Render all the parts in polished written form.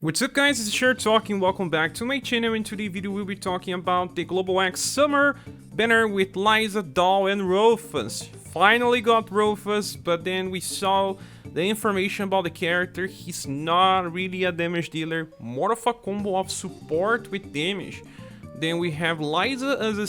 What's up guys, it's Scher talking, welcome back to my channel. In today's video we'll be talking about the GLEX Summer banner with Lyza, Doll and Roufas. Finally got Roufas, but then we saw the information about the character. He's not really a damage dealer, more of a combo of support with damage. Then we have Lyza as a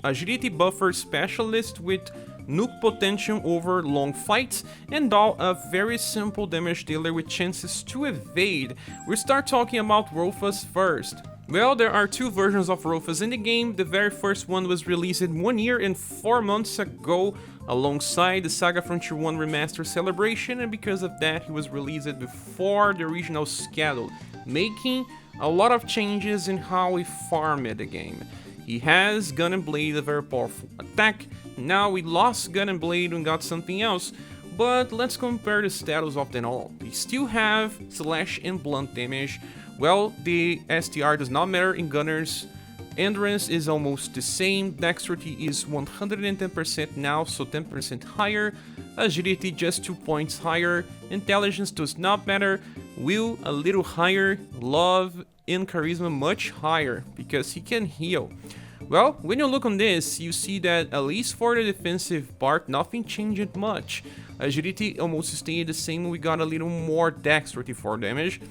agility buffer specialist with nuke potential over long fights, and Doll a very simple damage dealer with chances to evade. We start talking about Roufas first. Well, there are two versions of Roufas in the game. The very first one was released 1 year and 4 months ago alongside the SaGa Frontier 1 Remaster celebration, and because of that he was released before the original schedule, making a lot of changes in how we farmed the game. He has Gun and Blade, a very powerful attack. Now we lost Gun and Blade and got something else, but let's compare the status of them all. They still have slash and blunt damage. Well, the STR does not matter in gunners. Endurance is almost the same. Dexterity is 110% now, so 10% higher. Agility just 2 points higher. Intelligence does not matter. Will a little higher. Love and charisma much higher because he can heal. Well, when you look on this, you see that at least for the defensive part, nothing changed much. Agility almost stayed the same, we got a little more dexterity for damage.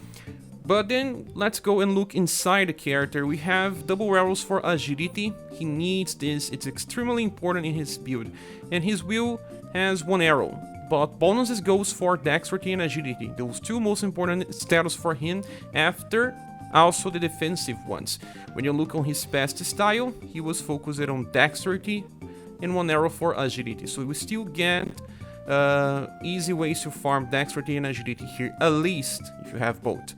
But then, let's go and look inside the character. We have double arrows for agility. He needs this, it's extremely important in his build. And his will has 1 arrow, but bonuses goes for dexterity and agility. Those two most important status for him after also the defensive ones. When you look on his past style, he was focused on dexterity and 1 arrow for agility. So we still get easy ways to farm dexterity and agility here, at least if you have both.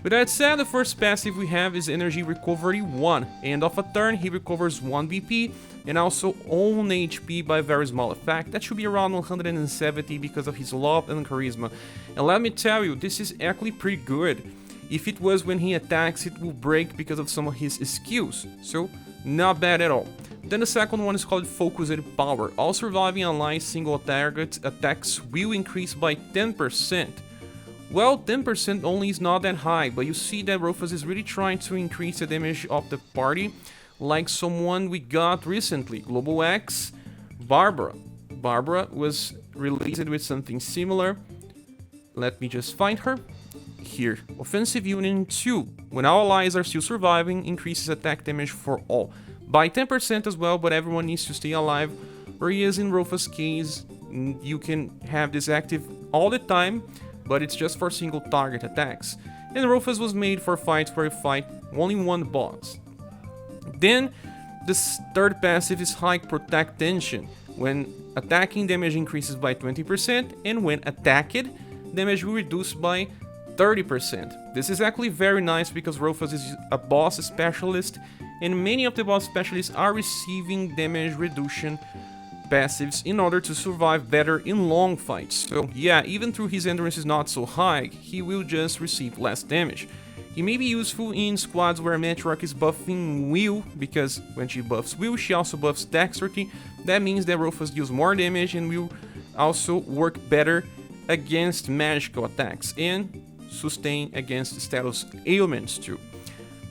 With that said, the first passive we have is Energy Recovery 1. End of a turn, he recovers 1 BP and also own HP by a very small effect. That should be around 170 because of his love and charisma. And let me tell you, this is actually pretty good. If it was when he attacks, it will break because of some of his skills, so not bad at all. Then the second one is called Focused Power. All surviving allies single target attacks will increase by 10%. Well, 10% only is not that high, but you see that Roufas is really trying to increase the damage of the party, like someone we got recently, GLEX Barbara. Barbara was released with something similar. Let me just find her. Here, Offensive Union 2, when all allies are still surviving, increases attack damage for all, by 10% as well, but everyone needs to stay alive, whereas in Roufas' case, you can have this active all the time, but it's just for single target attacks, and Roufas was made for fights where you fight only one boss. Then, this third passive is High Protect Tension, when attacking damage increases by 20%, and when attacked, damage will reduce by 30%. This is actually very nice because Roufas is a boss specialist and many of the boss specialists are receiving damage reduction passives in order to survive better in long fights. So yeah, even though his endurance is not so high, he will just receive less damage. He may be useful in squads where Matriarch is buffing Will, because when she buffs Will, she also buffs Dexterity. That means that Roufas deals more damage and will also work better against magical attacks and sustain against status ailments too.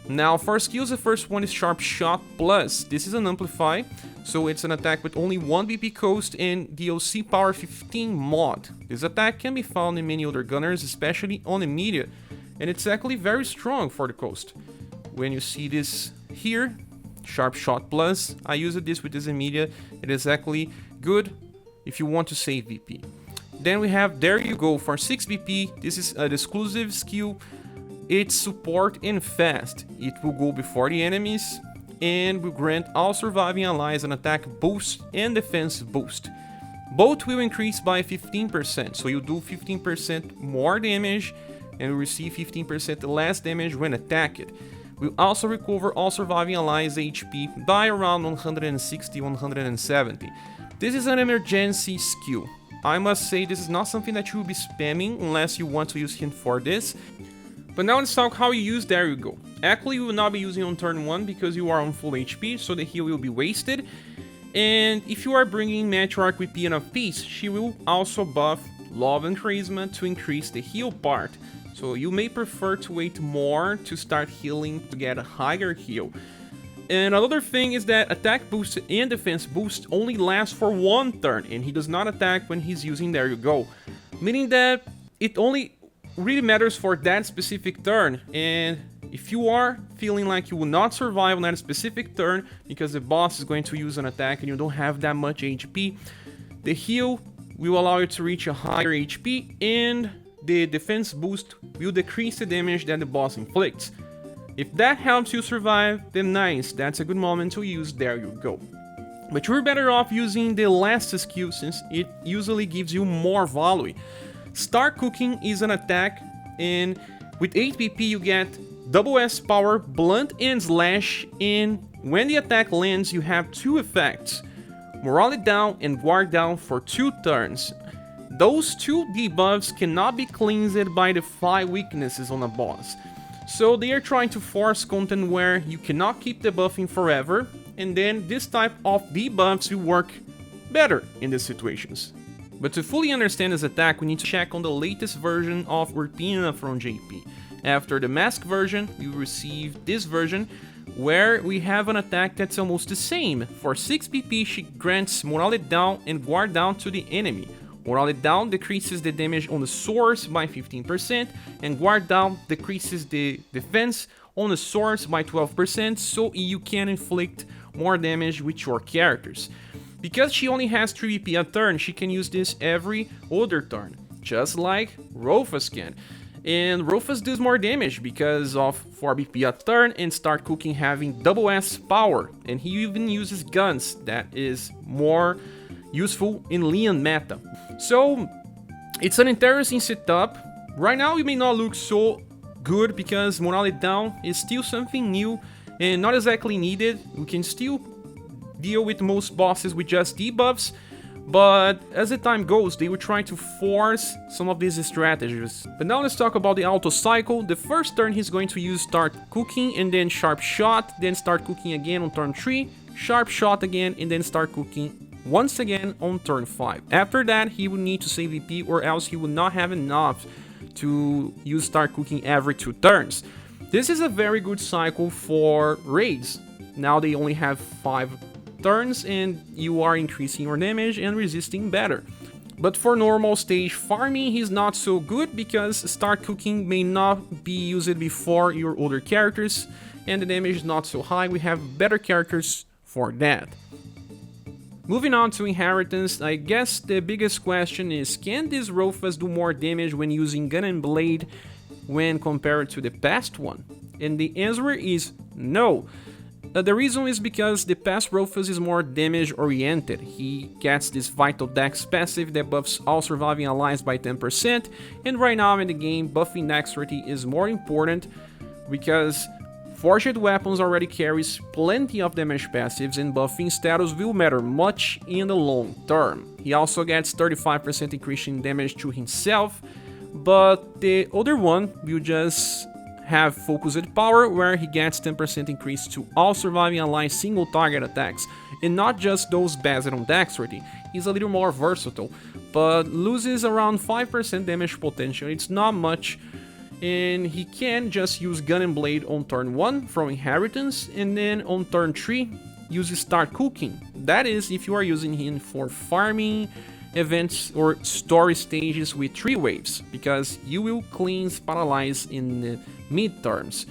Now for skills, the first one is Sharp Shot Plus. This is an amplify, so it's an attack with only 1 BP cost and DOC power 15 mod. This attack can be found in many other gunners, especially on immediate, and it's actually very strong for the cost. When you see this here, Sharp Shot Plus, I used this with this immediate. It is actually good if you want to save BP. Then we have There You Go for 6 BP. This is an exclusive skill. It's support and fast. It will go before the enemies and will grant all surviving allies an attack boost and defense boost. Both will increase by 15%, so you do 15% more damage and will receive 15% less damage when attacked. Will also recover all surviving allies HP by around 160-170. This is an emergency skill. I must say this is not something that you will be spamming unless you want to use him for this. But now let's talk how you use There You Go. Actually, you will not be using on turn 1 because you are on full HP, so the heal will be wasted. And if you are bringing Matriarch with Piano of Peace, she will also buff Love and Charisma to increase the heal part. So you may prefer to wait more to start healing to get a higher heal. And another thing is that attack boost and defense boost only last for 1 turn, and he does not attack when he's using There You Go. Meaning that it only really matters for that specific turn, and if you are feeling like you will not survive on that specific turn because the boss is going to use an attack and you don't have that much HP, the heal will allow you to reach a higher HP, and the defense boost will decrease the damage that the boss inflicts. If that helps you survive, then nice, that's a good moment to use There You Go. But you're better off using the last skill since it usually gives you more value. Start Cooking is an attack, and with 8 PP you get double S power, blunt and slash, and when the attack lands you have 2 effects, morale down and guard down for 2 turns. Those 2 debuffs cannot be cleansed by the 5 weaknesses on a boss. So they are trying to force content where you cannot keep debuffing forever, and then this type of debuffs will work better in these situations. But to fully understand this attack, we need to check on the latest version of Urpina from JP. After the mask version, we receive this version, where we have an attack that's almost the same. For 6 PP, she grants morale down and guard down to the enemy. Morale down decreases the damage on the source by 15%, and guard down decreases the defense on the source by 12%, so you can inflict more damage with your characters. Because she only has 3 BP a turn, she can use this every other turn, just like Roufas can. And Roufas does more damage because of 4 BP a turn and Start Cooking having double S power, and he even uses guns that is more useful in Leon meta. So it's an interesting setup. Right now it may not look so good because morale down is still something new and not exactly needed. We can still deal with most bosses with just debuffs, but as the time goes, they will try to force some of these strategies. But now let's talk about the auto cycle. The first turn he's going to use Start Cooking and then Sharp Shot, then Start Cooking again on turn 3, Sharp Shot again, and then Start Cooking once again on turn 5. After that, he will need to save VP or else he will not have enough to use Start Cooking every 2 turns. This is a very good cycle for raids. Now they only have 5 turns and you are increasing your damage and resisting better. But for normal stage farming, he's not so good because Start Cooking may not be used before your older characters and the damage is not so high. We have better characters for that. Moving on to Inheritance, I guess the biggest question is, can this Roufas do more damage when using Gun and Blade when compared to the past one? And the answer is no. The reason is because the past Roufas is more damage oriented. He gets this Vital Dex passive that buffs all surviving allies by 10%, and right now in the game buffing dexterity is more important because Forged Weapons already carries plenty of damage passives and buffing status will matter much in the long term. He also gets 35% increase in damage to himself, but the other one will just have Focused Power where he gets 10% increase to all surviving allies single target attacks, and not just those based on dexterity. He's a little more versatile, but loses around 5% damage potential. It's not much, and he can just use Gun and Blade on turn 1 from Inheritance, and then on turn 3 use Start Cooking. That is if you are using him for farming events or story stages with 3 waves, because you will cleanse Paralyze in the midterms.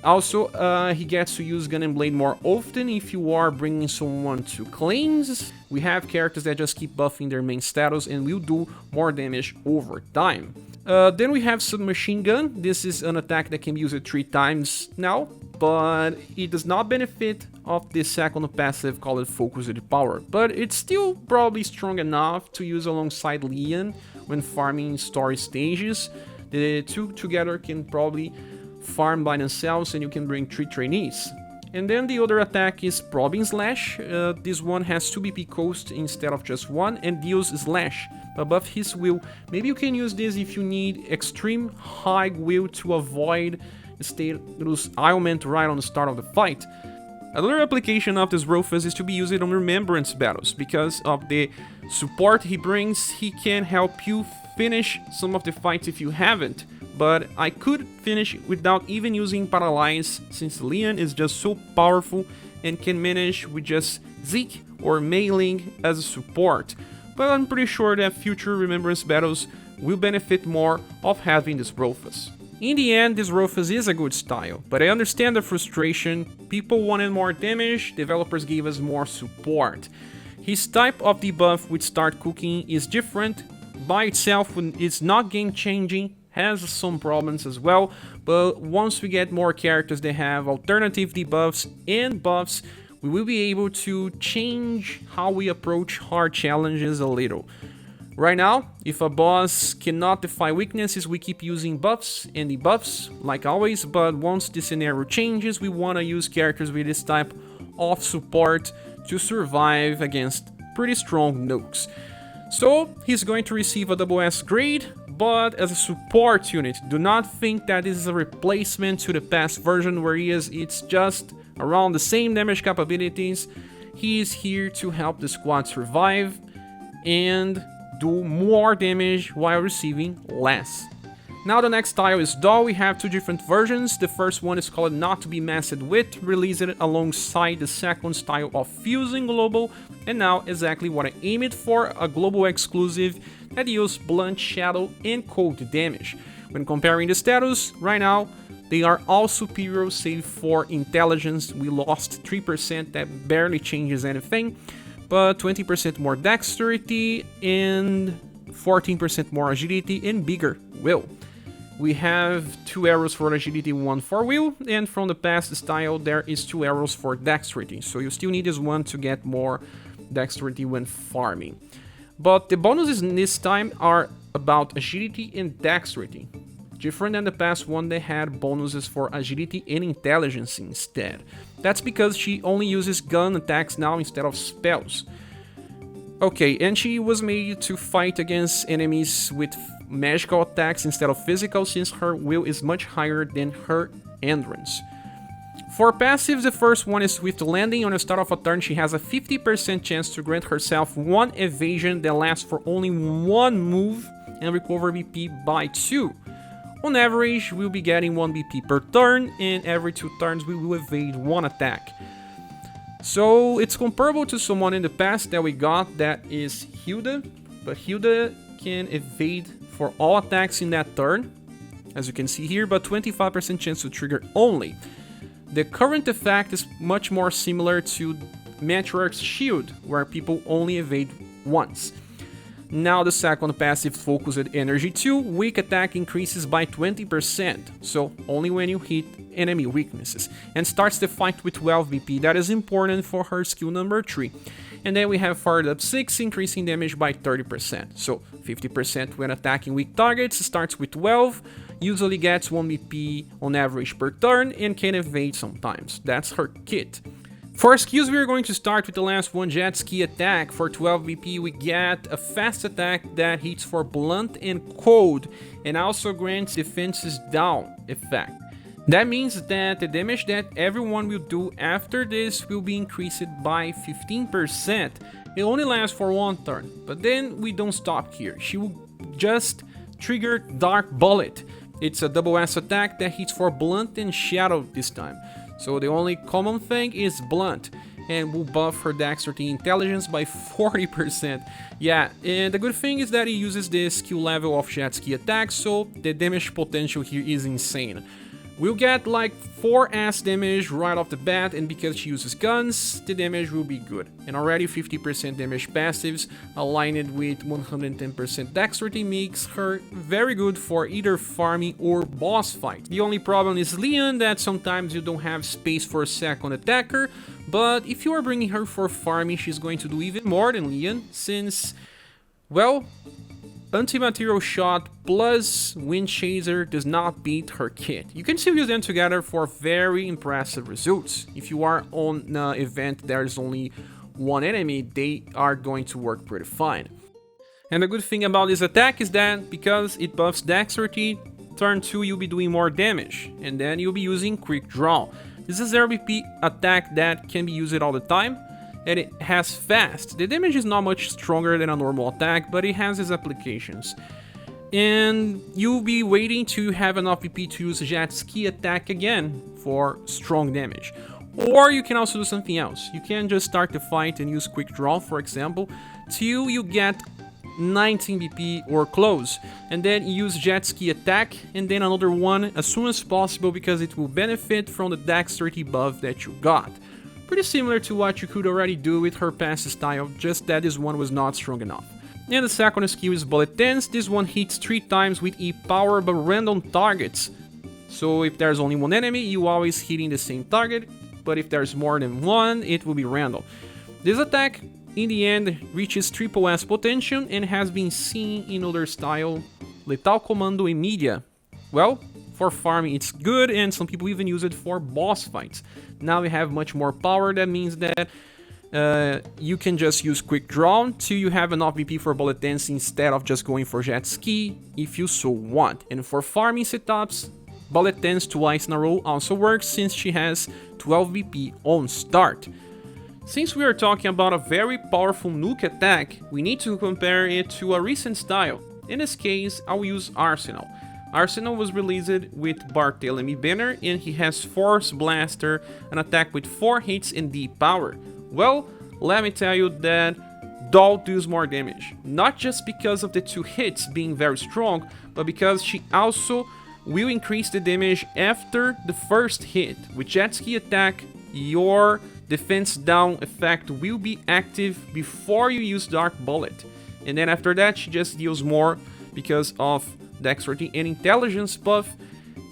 Also, he gets to use Gun and Blade more often if you are bringing someone to cleanse. We have characters that just keep buffing their main status and will do more damage over time. Then we have Submachine Gun. This is an attack that can be used 3 times now, but it does not benefit of the second passive called Focused Power, but it's still probably strong enough to use alongside Leon when farming story stages. The 2 together can probably farm by themselves and you can bring 3 trainees. And then the other attack is Probing Slash. This one has 2 BP coast instead of just 1 and deals slash above his will. Maybe you can use this if you need extreme high will to avoid status ailment right on the start of the fight. Another application of this Roufas is to be used on Remembrance battles. Because of the support he brings, he can help you finish some of the fights if you haven't. but I could finish without even using Paralyze, since Leon is just so powerful and can manage with just Zeke or Mei Ling as a support. But I'm pretty sure that future Remembrance battles will benefit more of having this Roufas. In the end, this Roufas is a good style, but I understand the frustration. People wanted more damage, developers gave us more support. His type of debuff with start cooking is different. By itself, it's not game changing, has some problems as well, but once we get more characters that have alternative debuffs and buffs, we will be able to change how we approach hard challenges a little. Right now, if a boss cannot defy weaknesses, we keep using buffs and debuffs, like always, but once the scenario changes, we want to use characters with this type of support to survive against pretty strong nukes. So, he's going to receive a double S grade, but as a support unit, do not think that this is a replacement to the past version where it's just around the same damage capabilities. He is here to help the squad survive and do more damage while receiving less. Now the next style is Doll. We have two different versions. The first one is called Not to be Messed With, released alongside the second style of Fusing Global, and now exactly what I aimed for, a global exclusive that uses Blunt, Shadow, and Cold damage. When comparing the status, right now, they are all superior save for Intelligence. We lost 3%, that barely changes anything, but 20% more Dexterity and 14% more Agility and bigger Will. We have 2 arrows for Agility, 1 for Will, and from the past style there is 2 arrows for Dexterity, so you still need this one to get more Dexterity when farming. But the bonuses in this time are about Agility and Dexterity. Different than the past one, they had bonuses for Agility and Intelligence instead. That's because she only uses gun attacks now instead of spells. Okay, and she was made to fight against enemies with magical attacks instead of physical, since her will is much higher than her endurance. For passives, the first one is Swift Landing. On the start of a turn, she has a 50% chance to grant herself 1 evasion that lasts for only 1 move and recover BP by 2. On average, we'll be getting 1 BP per turn, and every 2 turns we will evade 1 attack. So it's comparable to someone in the past that we got, that is Hilda, but Hilda can evade for all attacks in that turn, as you can see here, but 25% chance to trigger only. The current effect is much more similar to Matriarch's Shield, where people only evade once. Now the second passive focused energy 2, weak attack increases by 20%, so only when you hit enemy weaknesses, and starts the fight with 12 BP. That is important for her skill number 3. And then we have Fired Up 6, increasing damage by 30%, so 50% when attacking weak targets, starts with 12, usually gets 1 BP on average per turn, and can evade sometimes. That's her kit. For skills, we are going to start with the last one, Jet Ski Attack. For 12 BP, we get a fast attack that hits for Blunt and Cold, and also grants Defenses Down effect. That means that the damage that everyone will do after this will be increased by 15%. It only lasts for 1 turn, but then we don't stop here. She will just trigger Dark Bullet. It's a double S attack that hits for Blunt and Shadow this time. So the only common thing is Blunt, and will buff her Dexterity Intelligence by 40%. Yeah, and the good thing is that it uses the skill level of Jet Ski Attack, so the damage potential here is insane. We'll get like 4S damage right off the bat, and because she uses guns, the damage will be good. And already 50% damage passives aligned with 110% dexterity makes her very good for either farming or boss fight. The only problem is Leon, that sometimes you don't have space for a second attacker, but if you are bringing her for farming, she's going to do even more than Leon, since, well, Anti-Material Shot plus Wind Chaser does not beat her kit. You can still use them together for very impressive results. If you are on an event there's only one enemy, they are going to work pretty fine. And the good thing about this attack is that because it buffs Dexterity, turn 2 you'll be doing more damage, and then you'll be using Quick Draw. This is a 0BP attack that can be used all the time, and it has fast. The damage is not much stronger than a normal attack, but it has its applications. and you'll be waiting to have enough VP to use Jet Ski attack again for strong damage. Or you can also do something else. You can just start the fight and use Quick Draw, for example, till you get 19 BP or close, and then use Jet Ski attack and then another one as soon as possible, because it will benefit from the dexterity buff that you got. Pretty similar to what you could already do with her passive style, just that this one was not strong enough. And the second skill is Bullet Dance. This one hits 3 times with E-Power but random targets. So if there's only one enemy, you always hitting the same target, but if there's more than one, it will be random. This attack in the end reaches triple S potential and has been seen in other style, Lethal Commando and Media. Well, for farming it's good, and some people even use it for boss fights. Now we have much more power. That means that you can just use Quick Draw till you have enough VP for Bullet Dance instead of just going for Jet Ski if you so want. And for farming setups, Bullet Dance twice in a row also works, since she has 12 VP on start. Since we are talking about a very powerful nuke attack, we need to compare it to a recent style. In this case, I'll use Arsenal. Arsenal was released with Barthélemy banner, and he has Force Blaster, an attack with 4 hits and D power. Well, let me tell you that Doll does more damage. Not just because of the 2 hits being very strong, but because she also will increase the damage after the first hit. With Jet Ski attack, your defense down effect will be active before you use Dark Bullet. And then after that, she just deals more because of dexterity and intelligence buff,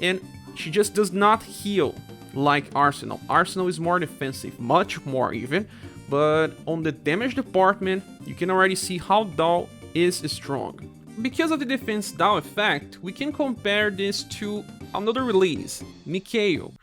and she just does not heal like Arsenal. Arsenal is more defensive, much more even, but on the damage department, you can already see how Doll is strong. Because of the defense down effect, we can compare this to another release, Mikhail,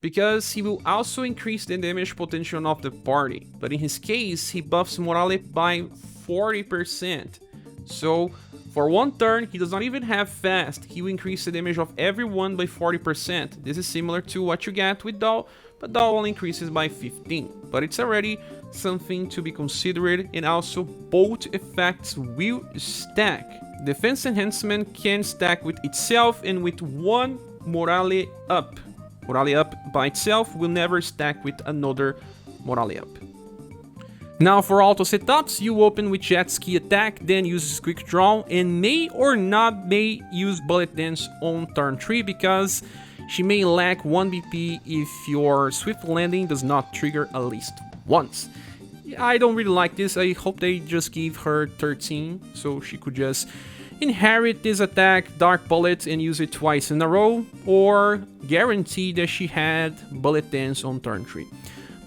because he will also increase the damage potential of the party, but in his case, he buffs morale by 40%. So for one turn, he does not even have fast, he will increase the damage of everyone by 40%. This is similar to what you get with Doll, but Doll only increases by 15. But it's already something to be considered, and also both effects will stack. Defense enhancement can stack with itself and with one morale up. Morale up by itself will never stack with another morale up. Now for auto setups, you open with Jet Ski attack, then use Quick Draw, and may or not may use Bullet Dance on turn 3, because she may lack 1 BP if your Swift Landing does not trigger at least once. I don't really like this. I hope they just give her 13, so she could just inherit this attack, Dark Bullet, and use it twice in a row, or guarantee that she had Bullet Dance on turn 3.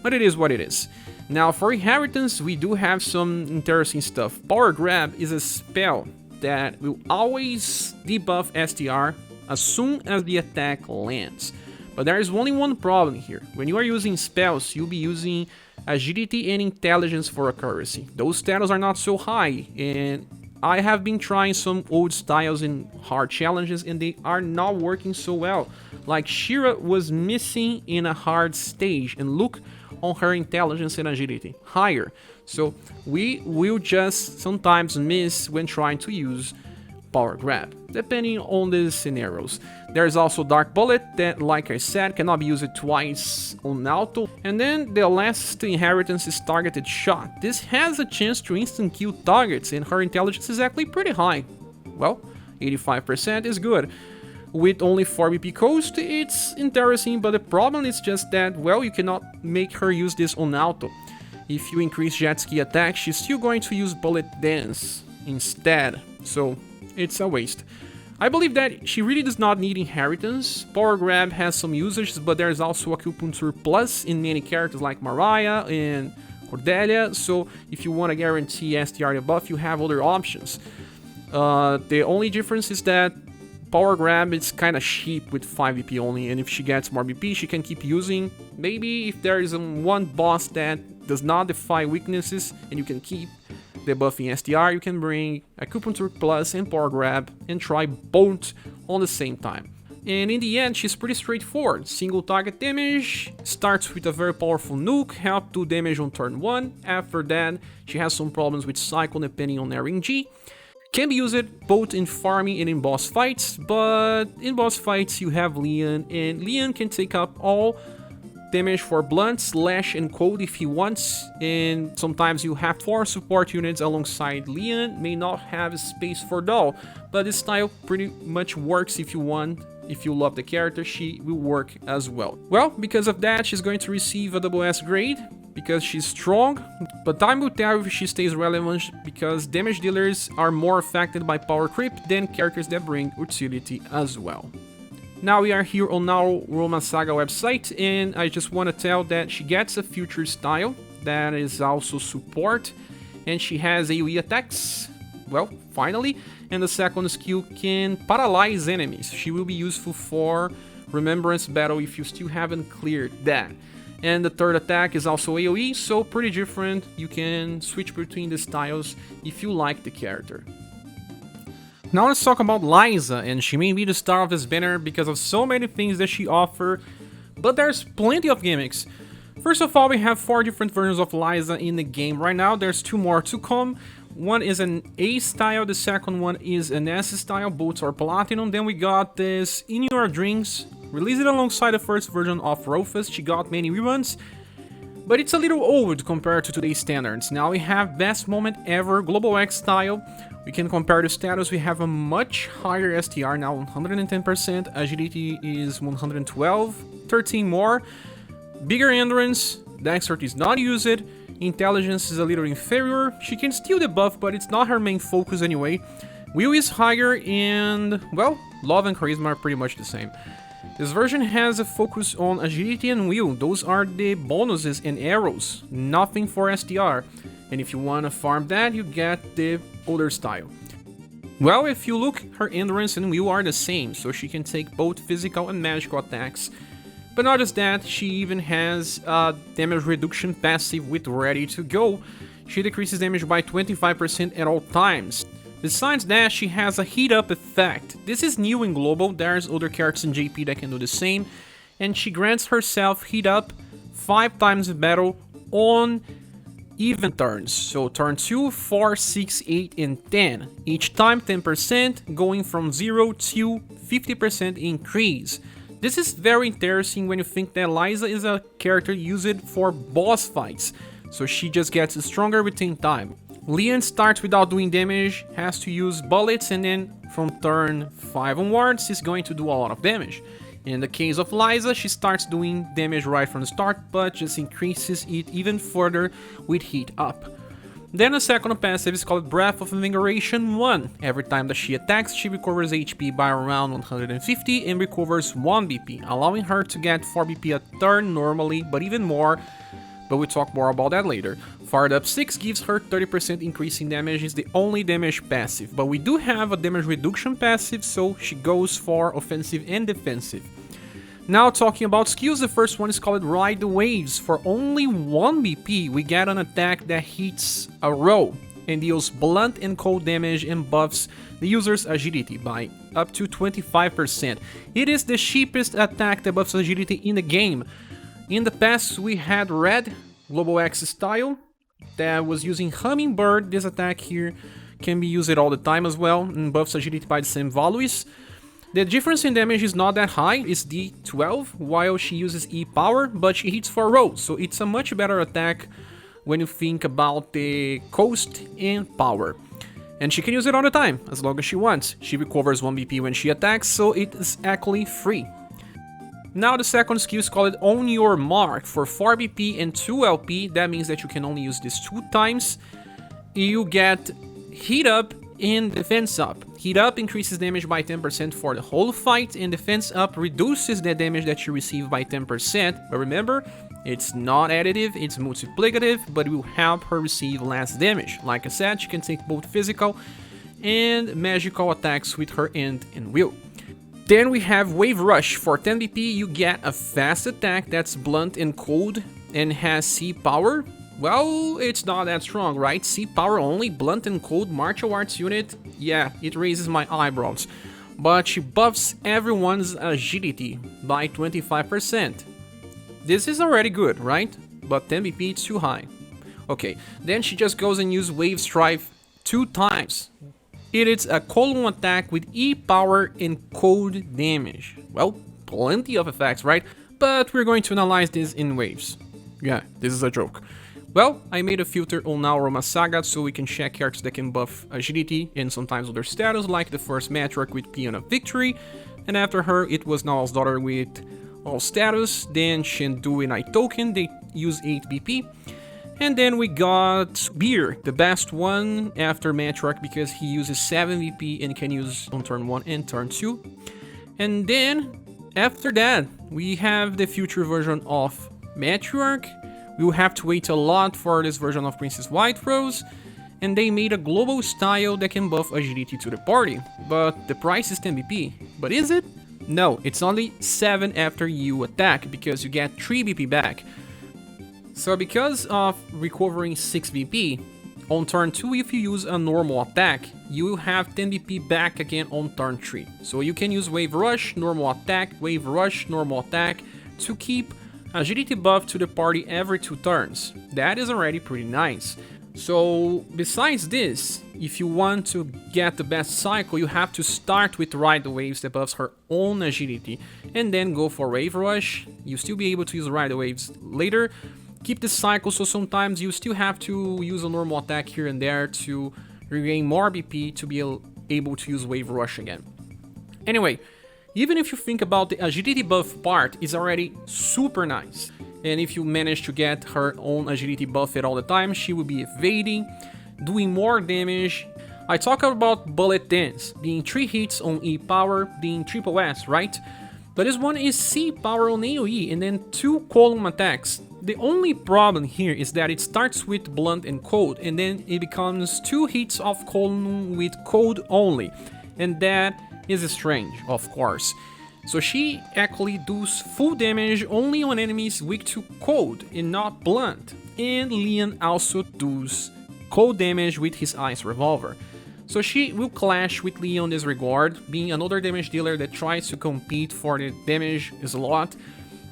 But it is what it is. Now for inheritance, we do have some interesting stuff. Power Grab is a spell that will always debuff STR as soon as the attack lands. But there is only one problem here. When you are using spells, you'll be using agility and intelligence for accuracy. Those status are not so high, and I have been trying some old styles in hard challenges and they are not working so well. Like Shira was missing in a hard stage, and look on her intelligence and agility, higher. So we will just sometimes miss when trying to use Power Grab, depending on the scenarios. There's also Dark Bullet that, like I said, cannot be used twice on auto. And then the last inheritance is Targeted Shot. This has a chance to instant kill targets, and her intelligence is actually pretty high. Well, 85% is good. With only 4 BP cost, it's interesting, but the problem is just that, well, you cannot make her use this on auto. If you increase Jet Ski attack, she's still going to use Bullet Dance instead, so it's a waste. I believe that she really does not need inheritance. Power Grab has some usages, but there's also Acupuncture Plus in many characters like Mariah and Cordelia, so if you want to guarantee STR debuff, you have other options. The only difference is that Power Grab is kind of cheap with 5 BP only, and if she gets more BP, she can keep using. Maybe if there is one boss that does not defy weaknesses and you can keep debuffing STR, you can bring Acupuncture Plus and Power Grab and try both on the same time. And in the end, she's pretty straightforward. Single target damage, starts with a very powerful nuke, help do damage on turn 1. After that, she has some problems with cycle depending on RNG. Can be used both in farming and in boss fights, but in boss fights you have Leon, and Leon can take up all damage for blunt, slash, and cold if he wants, and sometimes you have 4 support units alongside Leon, may not have space for Doll, but this style pretty much works if you want. If you love the character, she will work as well. Well, because of that, she's going to receive a SS grade, because she's strong, but time will tell if she stays relevant, because damage dealers are more affected by power creep than characters that bring utility as well. Now we are here on our Roma SaGa website, and I just want to tell that she gets a future style that is also support, and she has AoE attacks, well, finally, and the second skill can paralyze enemies. She will be useful for Remembrance Battle if you still haven't cleared that. And the third attack is also AoE, so pretty different. You can switch between the styles if you like the character. Now let's talk about Lyza, and she may be the star of this banner because of so many things that she offers, but there's plenty of gimmicks. First of all, we have 4 different versions of Lyza in the game right now. There's 2 more to come. One is an A style, the second one is an S style, both are platinum. Then we got this In Your Dreams, released alongside the first version of Roufas. She got many reruns, but it's a little old compared to today's standards. Now we have Best Moment Ever, Global X style. We can compare the status. We have a much higher STR, now 110%, agility is 112, 13 more, bigger endurance, dexterity is not used, intelligence is a little inferior, she can steal the buff, but it's not her main focus anyway. Will is higher, and, well, love and charisma are pretty much the same. This version has a focus on agility and will, those are the bonuses and arrows, nothing for STR. And if you want to farm that, you get the older style. Well, if you look, her endurance and will are the same, so she can take both physical and magical attacks. But not just that, she even has a damage reduction passive with Ready to Go. She decreases damage by 25% at all times. Besides that, she has a heat up effect. This is new in global, there's other characters in JP that can do the same. And she grants herself heat up 5 times in battle on even turns. So turn 2, 4, 6, 8, and 10. Each time 10%, going from 0 to 50% increase. This is very interesting when you think that Lyza is a character used for boss fights, so she just gets stronger within time. Leon starts without doing damage, has to use bullets, and then from turn 5 onwards, he's going to do a lot of damage. In the case of Lyza, she starts doing damage right from the start, but just increases it even further with heat up. Then a second passive is called Breath of Invigoration 1. Every time that she attacks, she recovers HP by around 150 and recovers 1 BP, allowing her to get 4 BP a turn normally, but even more, but we'll talk more about that later. Fired Up 6 gives her 30% increase in damage, is the only damage passive, but we do have a damage reduction passive, so she goes for offensive and defensive. Now talking about skills, the first one is called Ride the Waves. For only 1 BP, we get an attack that hits a row and deals blunt and cold damage and buffs the user's agility by up to 25%. It is the cheapest attack that buffs agility in the game. In the past, we had Red, Global X style, that was using Hummingbird. This attack here can be used all the time as well and buffs agility by the same values. The difference in damage is not that high, it's D12, while she uses E-Power, but she hits for rolls, so it's a much better attack when you think about the cost and power. And she can use it all the time, as long as she wants. She recovers 1 BP when she attacks, so it is actually free. Now the second skill is called On Your Mark. For 4 BP and 2 LP, that means that you can only use this 2 times. You get Heat Up and Defense Up. Heat Up increases damage by 10% for the whole fight, and Defense Up reduces the damage that you receive by 10%. But remember, it's not additive, it's multiplicative, but it will help her receive less damage. Like I said, she can take both physical and magical attacks with her end and will. Then we have Wave Rush. For 10 BP, you get a fast attack that's blunt and cold and has C power. Well, it's not that strong, right? C power only, blunt and cold martial arts unit? Yeah, it raises my eyebrows. But she buffs everyone's agility by 25%. This is already good, right? But 10 BP is too high. Okay, then she just goes and uses Wave Strife 2 times. It is a column attack with E power and cold damage. Well, plenty of effects, right? But we're going to analyze this in waves. Yeah, this is a joke. Well, I made a filter on our SaGa so we can check characters that can buff agility and sometimes other status, like the first matriarch with Peon of Victory, and after her it was Nal's daughter with all status, then Shendu and I token, they use 8 BP. And then we got Beer, the best one after Matriarch because he uses 7 VP and can use on turn 1 and turn 2. And then, after that, we have the future version of Matriarch. We will have to wait a lot for this version of Princess White Rose. And they made a global style that can buff agility to the party. But the price is 10 BP. But is it? No, it's only 7 after you attack because you get 3 BP back. So because of recovering 6 BP, on turn 2 if you use a normal attack, you will have 10 BP back again on turn 3. So you can use Wave Rush, normal attack, Wave Rush, normal attack to keep agility buff to the party every 2 turns. That is already pretty nice. So besides this, if you want to get the best cycle, you have to start with Ride the Waves that buffs her own agility and then go for Wave Rush. You'll still be able to use Ride the Waves later. Keep the cycle, so sometimes you still have to use a normal attack here and there to regain more BP to be able to use Wave Rush again. Anyway, even if you think about the agility buff part, is already super nice. And if you manage to get her own agility buff at all the time, she will be evading, doing more damage. I talk about bullet dance, being 3 hits on E power, being triple S, right? But this one is C power on AoE and then 2 column attacks. The only problem here is that it starts with blunt and cold and then it becomes 2 hits of column with cold only. And that is strange, of course. So she actually does full damage only on enemies weak to cold and not blunt. And Leon also does cold damage with his ice revolver. So she will clash with Leon in this regard, being another damage dealer that tries to compete for the damage is a lot.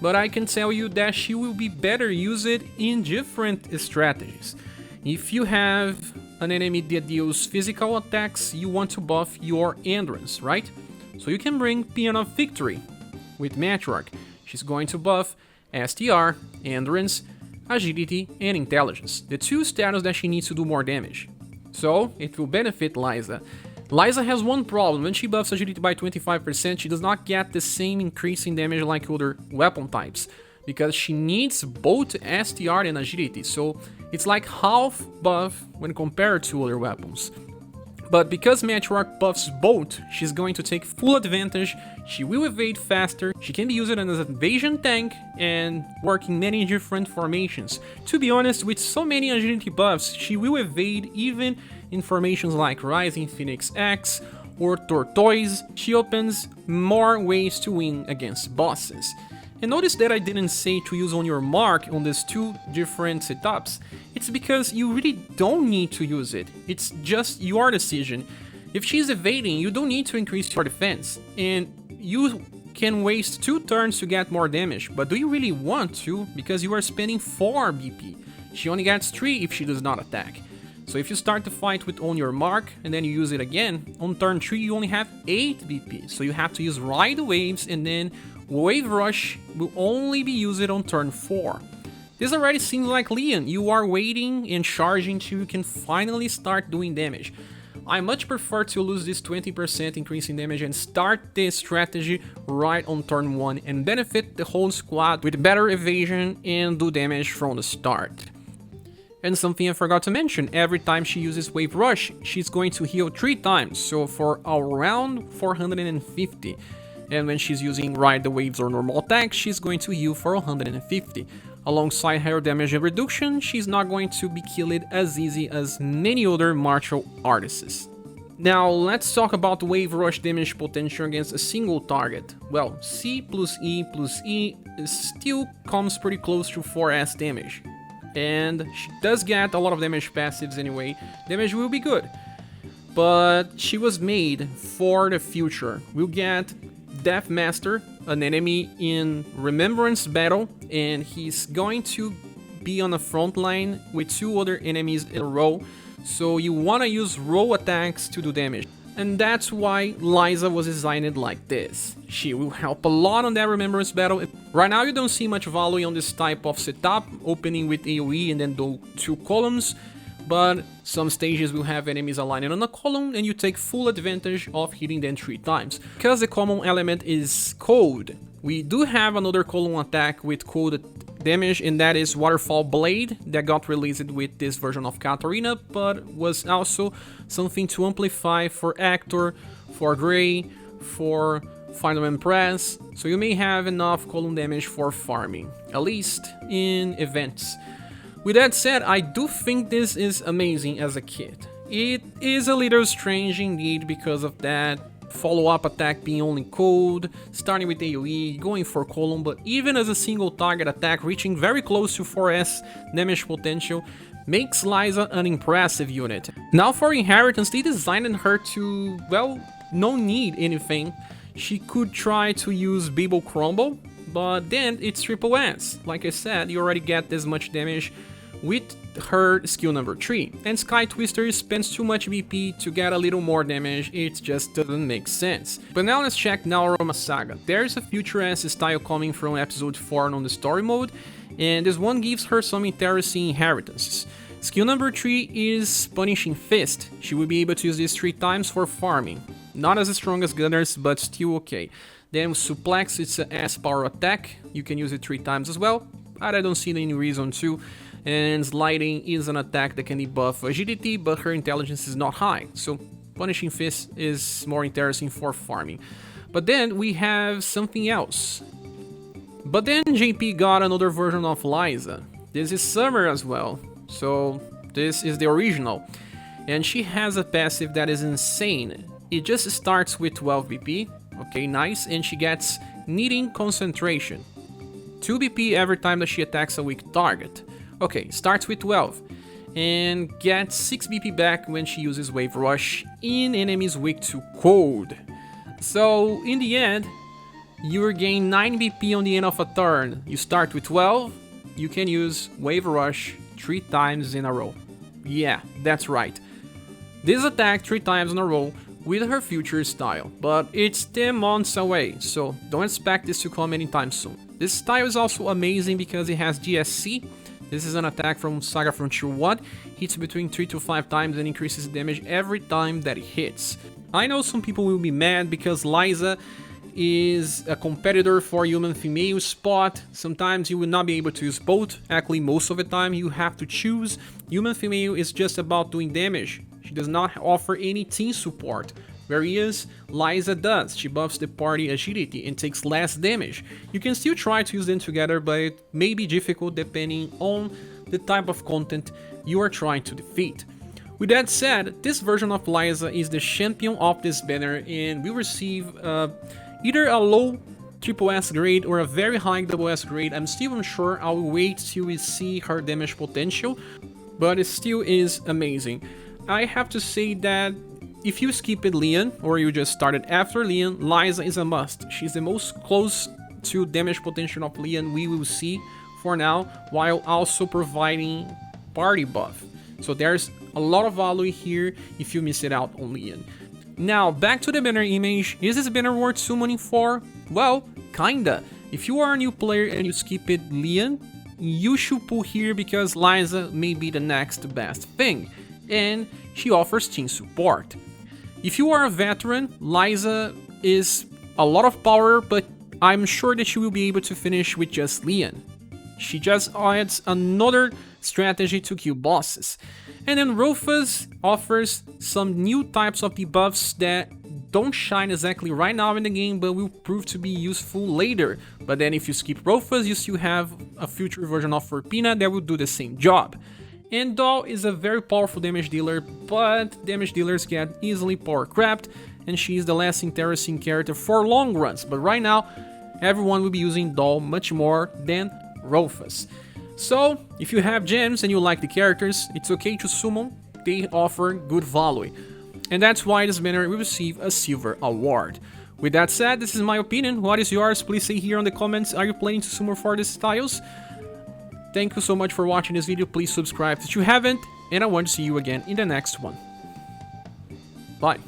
But I can tell you that she will be better used in different strategies. If you have an enemy that deals physical attacks, you want to buff your endurance, right? So you can bring Peon of Victory with Matriarch. She's going to buff STR, endurance, agility, and intelligence, the 2 status that she needs to do more damage. So it will benefit Lyza. Lyza has one problem: when she buffs agility by 25%, she does not get the same increase in damage like other weapon types, because she needs both STR and agility, so it's like half buff when compared to other weapons. But because Matriarch buffs both, she's going to take full advantage, she will evade faster, she can be used as an evasion tank and work in many different formations. To be honest, with so many agility buffs, she will evade even in formations like Rising Phoenix X or Tortoise. She opens more ways to win against bosses. And notice that I didn't say to use on your mark on these 2 different setups. It's because you really don't need to use it. It's just your decision. If she's evading, you don't need to increase your defense. And you can waste 2 turns to get more damage. But do you really want to? Because you are spending 4 BP. She only gets 3 if she does not attack. So if you start the fight with on your mark and then you use it again, on turn 3 you only have 8 BP. So you have to use Ride the Waves and then Wave Rush will only be used on turn 4. This already seems like Leon. You are waiting and charging till you can finally start doing damage. I much prefer to lose this 20% increase in damage and start this strategy right on turn 1 and benefit the whole squad with better evasion and do damage from the start. And something I forgot to mention, every time she uses Wave Rush, she's going to heal 3 times, so for around 450. And when she's using Ride the Waves or normal attacks, she's going to heal for 150. Alongside her damage and reduction, she's not going to be killed as easy as many other martial artists. Now let's talk about Wave Rush damage potential against a single target. Well, C plus E still comes pretty close to 4S damage. And she does get a lot of damage passives anyway. Damage will be good. But she was made for the future. We'll get Death Master, an enemy in Remembrance Battle, and he's going to be on the front line with 2 other enemies in a row. so you want to use roll attacks to do damage. And that's why Lyza was designed like this. She will help a lot on that Remembrance battle. Right now you don't see much value on this type of setup, opening with AoE and then do 2 columns, but some stages will have enemies aligning on a column and you take full advantage of hitting them 3 times. Because the common element is cold, we do have another column attack with cold damage, and that is Waterfall Blade that got released with this version of Katarina, but was also something to amplify for Actor, for Grey, for Final Empress, so you may have enough column damage for farming, at least in events. With that said, I do think this is amazing as a kit. It is a little strange indeed because of that follow-up attack being only cold, starting with AoE, going for column, but even as a single target attack reaching very close to 4S damage potential makes Lyza an impressive unit. Now for inheritance, they designed her to, well, no need anything. She could try to use Babel Crumble, but then it's triple S. Like I said, you already get this much damage with her skill number 3, and Sky Twister spends too much BP to get a little more damage, it just doesn't make sense. But now let's check Naoroma SaGa. There's a Future S style coming from episode 4 on the story mode, and this one gives her some interesting inheritances. Skill number 3 is Punishing Fist. She will be able to use this 3 times for farming. Not as strong as Gunners, but still okay. Then Suplex, it's an S power attack, you can use it 3 times as well, but I don't see any reason to. And Sliding is an attack that can debuff agility, but her intelligence is not high, so Punishing Fist is more interesting for farming. But then we have something else. But then JP got another version of Lyza. This is Summer as well, so this is the original. And she has a passive that is insane. It just starts with 12 BP, okay, nice, and she gets Needing Concentration. 2 BP every time that she attacks a weak target. Okay, starts with 12, and gets 6 BP back when she uses Wave Rush in enemies weak to cold. So, in the end, you will gain 9 BP on the end of a turn. You start with 12, you can use Wave Rush 3 times in a row. Yeah, that's right. This attack 3 times in a row with her future style, but it's 10 months away, so don't expect this to come anytime soon. This style is also amazing because it has GSC. This is an attack from SaGa Frontier 1, hits between 3 to 5 times and increases damage every time that it hits. I know some people will be mad because Lyza is a competitor for human-female spot. Sometimes you will not be able to use both, actually most of the time you have to choose. Human-female is just about doing damage, she does not offer any team support. Whereas Lyza does, she buffs the party agility and takes less damage. You can still try to use them together, but it may be difficult depending on the type of content you are trying to defeat. With that said, this version of Lyza is the champion of this banner and will receive either a low triple S grade or a very high double S grade. I'm still unsure, I'll wait till we see her damage potential, but it still is amazing. I have to say that if you skipped Leon, or you just started after Leon, Lyza is a must. She's the most close to damage potential of Leon we will see for now, while also providing party buff. So there's a lot of value here if you miss it out on Leon. Now, back to the banner image. Is this banner worth summoning for? Well, kinda. If you are a new player and you skipped Leon, you should pull here because Lyza may be the next best thing, and she offers team support. If you are a veteran, Lyza is a lot of power, but I'm sure that she will be able to finish with just Leon. She just adds another strategy to kill bosses. And then Roufas offers some new types of debuffs that don't shine exactly right now in the game, but will prove to be useful later. But then if you skip Roufas, you still have a future version of Furpina that will do the same job. And Doll is a very powerful damage dealer, but damage dealers get easily power crept, and she is the less interesting character for long runs. But right now, everyone will be using Doll much more than Roufas. So, if you have gems and you like the characters, it's okay to summon, they offer good value. And that's why this banner will receive a silver award. With that said, this is my opinion. What is yours? Please say here in the comments, are you planning to summon for these styles? Thank you so much for watching this video. Please subscribe if you haven't, and I want to see you again in the next one. Bye.